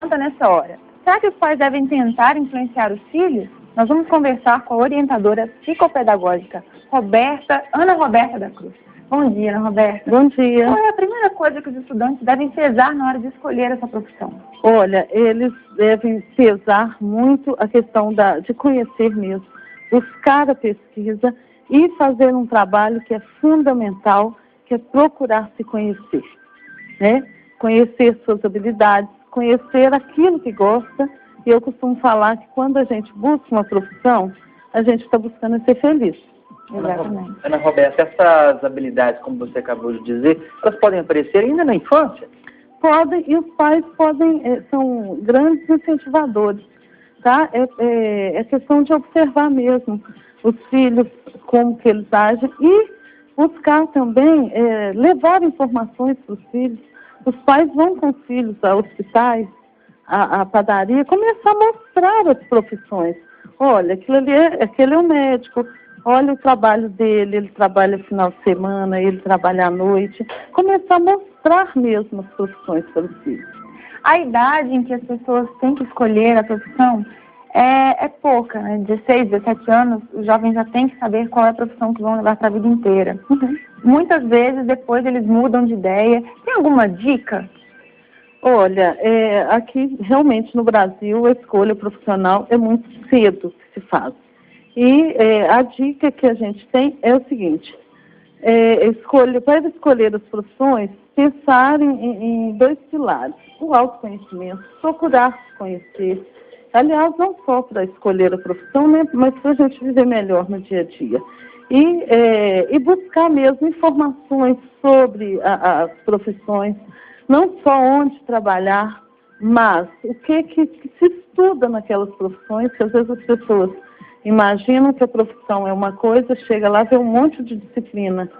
pergunta nessa hora: será que os pais devem tentar influenciar os filhos? Nós vamos conversar com a orientadora psicopedagógica Ana Roberta da Cruz. Bom dia, Ana Roberta. Bom dia. Qual é a primeira coisa que os estudantes devem pesar na hora de escolher essa profissão? Olha, eles devem pesar muito a questão de conhecer mesmo, buscar a pesquisa e fazer um trabalho que é fundamental, que é procurar se conhecer, né? Conhecer suas habilidades, conhecer aquilo que gosta. E eu costumo falar que quando a gente busca uma profissão, a gente está buscando ser feliz. Exatamente. Ana Roberta, essas habilidades, como você acabou de dizer, elas podem aparecer ainda na infância? Podem, e os pais são grandes incentivadores, tá? É questão de observar mesmo os filhos, como que eles agem, e buscar também levar informações para os filhos. Os pais vão com os filhos a hospitais, a padaria, começar a mostrar as profissões. Olha, aquele é um médico, olha o trabalho dele, ele trabalha final de semana, ele trabalha à noite. Começar a mostrar mesmo as profissões para os filhos. A idade em que as pessoas têm que escolher a profissão é pouca, né? 16, 17 anos, os jovens já têm que saber qual é a profissão que vão levar para a vida inteira. Muitas vezes, depois, eles mudam de ideia. Tem alguma dica? Olha, aqui realmente no Brasil a escolha profissional é muito cedo que se faz. E a dica que a gente tem é o seguinte: para escolher as profissões, pensar em dois pilares: o autoconhecimento, procurar se conhecer. Aliás, não só para escolher a profissão, né, mas para a gente viver melhor no dia a dia. E buscar mesmo informações sobre as profissões, não só onde trabalhar, mas o que se estuda naquelas profissões, que às vezes as pessoas imaginam que a profissão é uma coisa, chega lá, vê um monte de disciplina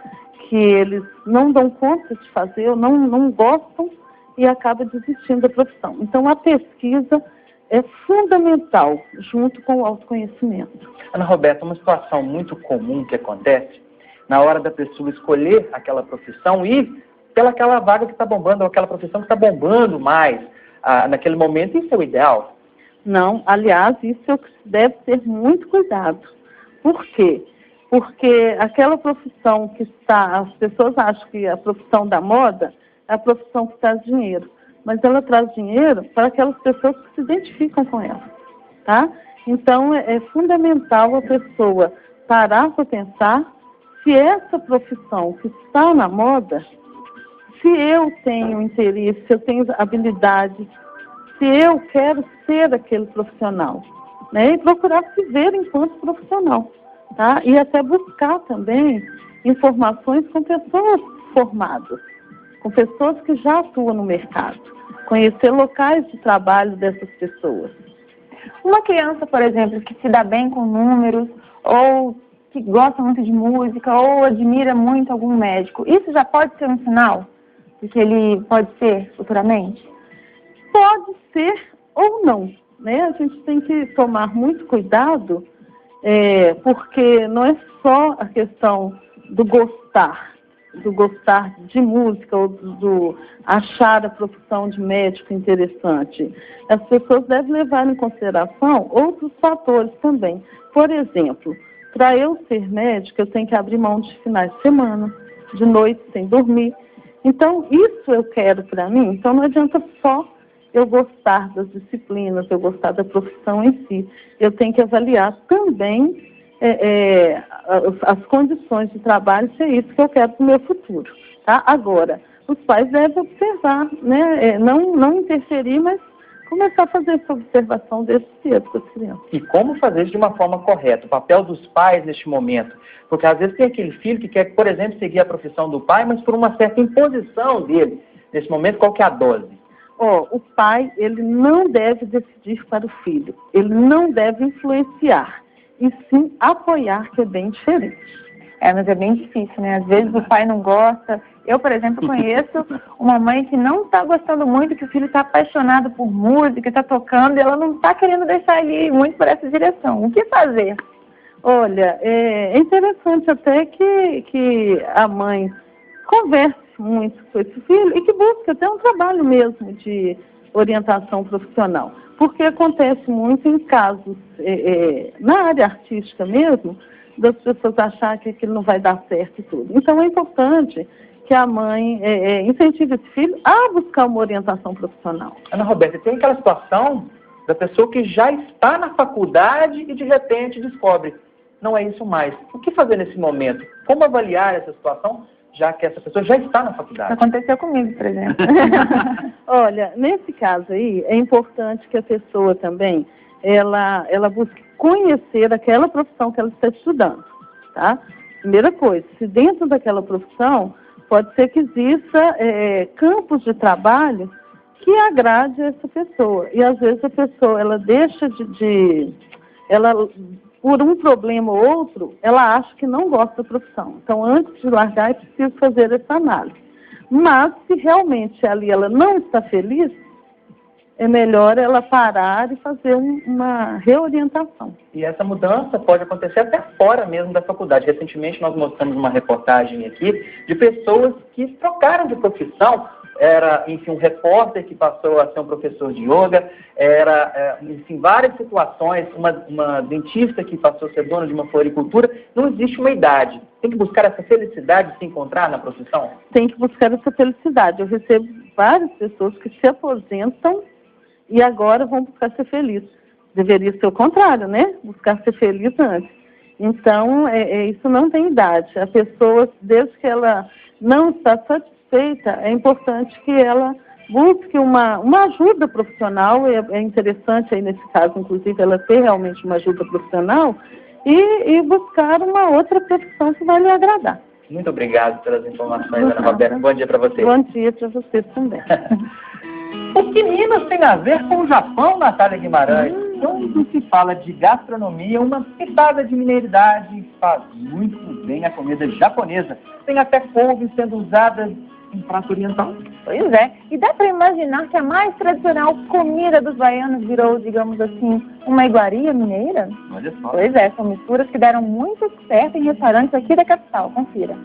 que eles não dão conta de fazer, ou não gostam, e acaba desistindo da profissão. Então, a pesquisa é fundamental, junto com o autoconhecimento. Ana Roberta, uma situação muito comum que acontece na hora da pessoa escolher aquela profissão e pelaquela vaga que está bombando, ou aquela profissão que está bombando mais naquele momento, isso é o ideal? Não, aliás, isso é o que deve ter muito cuidado. Por quê? Porque aquela profissão as pessoas acham que a profissão da moda é a profissão que traz dinheiro, mas ela traz dinheiro para aquelas pessoas que se identificam com ela, tá? Então, é fundamental a pessoa parar para pensar se essa profissão que está na moda, se eu tenho interesse, se eu tenho habilidades, se eu quero ser aquele profissional, né? E procurar se ver enquanto profissional, tá? E até buscar também informações com pessoas formadas, com pessoas que já atuam no mercado, conhecer locais de trabalho dessas pessoas. Uma criança, por exemplo, que se dá bem com números, ou que gosta muito de música, ou admira muito algum médico, isso já pode ser um sinal de que ele pode ser futuramente? Pode ser ou não, né? A gente tem que tomar muito cuidado, porque não é só a questão do gostar de música ou do achar a profissão de médico interessante. As pessoas devem levar em consideração outros fatores também. Por exemplo, para eu ser médica, eu tenho que abrir mão de finais de semana, de noite sem dormir. Então, isso eu quero para mim. Então, não adianta só eu gostar das disciplinas, eu gostar da profissão em si. Eu tenho que avaliar também as condições de trabalho, se é isso que eu quero para o meu futuro. Tá? Agora, os pais devem observar, né? Não interferir, mas começar a fazer essa observação desde cedo com as crianças. E como fazer isso de uma forma correta? O papel dos pais neste momento. Porque às vezes tem aquele filho que quer, por exemplo, seguir a profissão do pai, mas por uma certa imposição dele. Nesse momento, qual que é a dose? O pai, ele não deve decidir para o filho. Ele não deve influenciar. E sim apoiar, que é bem diferente. Mas é bem difícil, né? Às vezes o pai não gosta. Eu, por exemplo, conheço uma mãe que não está gostando muito, que o filho está apaixonado por música, está tocando, e ela não está querendo deixar ele ir muito por essa direção. O que fazer? Olha, é interessante até que a mãe converse muito com esse filho e que busque até um trabalho mesmo de orientação profissional. Porque acontece muito em casos, na área artística mesmo, das pessoas acharem que aquilo não vai dar certo e tudo. Então, é importante que a mãe incentive esse filho a buscar uma orientação profissional. Ana Roberta, tem aquela situação da pessoa que já está na faculdade e, de repente, descobre, não é isso mais. O que fazer nesse momento? Como avaliar essa situação, já que essa pessoa já está na faculdade? Aconteceu comigo, por exemplo. Olha, nesse caso aí, é importante que a pessoa também, ela busque conhecer aquela profissão que ela está estudando, tá? Primeira coisa, se dentro daquela profissão, pode ser que exista campos de trabalho que agrade essa pessoa. E às vezes a pessoa, ela deixa ela, por um problema ou outro, ela acha que não gosta da profissão. Então, antes de largar, é preciso fazer essa análise. Mas, se realmente ali ela não está feliz, é melhor ela parar e fazer uma reorientação. E essa mudança pode acontecer até fora mesmo da faculdade. Recentemente nós mostramos uma reportagem aqui de pessoas que trocaram de profissão. Era, enfim, um repórter que passou a ser um professor de yoga, enfim, várias situações, uma dentista que passou a ser dona de uma floricultura. Não existe uma idade. Tem que buscar essa felicidade de se encontrar na profissão? Tem que buscar essa felicidade. Eu recebo várias pessoas que se aposentam e agora vão buscar ser feliz. Deveria ser o contrário, né? Buscar ser feliz antes. Então, isso não tem idade. A pessoa, desde que ela não está satisfeita, é importante que ela busque uma ajuda profissional. É interessante aí, nesse caso, inclusive, ela ter realmente uma ajuda profissional e buscar uma outra profissão que vai lhe agradar. Muito obrigado pelas informações, Ana Roberta. Bom dia para você. Bom dia para você também. O que Minas tem a ver com o Japão, Natália Guimarães? Quando se fala de gastronomia, uma pitada de mineiridade faz muito bem a comida japonesa. Tem até couve sendo usada em prato oriental. Pois é. E dá para imaginar que a mais tradicional comida dos baianos virou, digamos assim, uma iguaria mineira? Olha só. Pois é, são misturas que deram muito certo em restaurantes aqui da capital. Confira.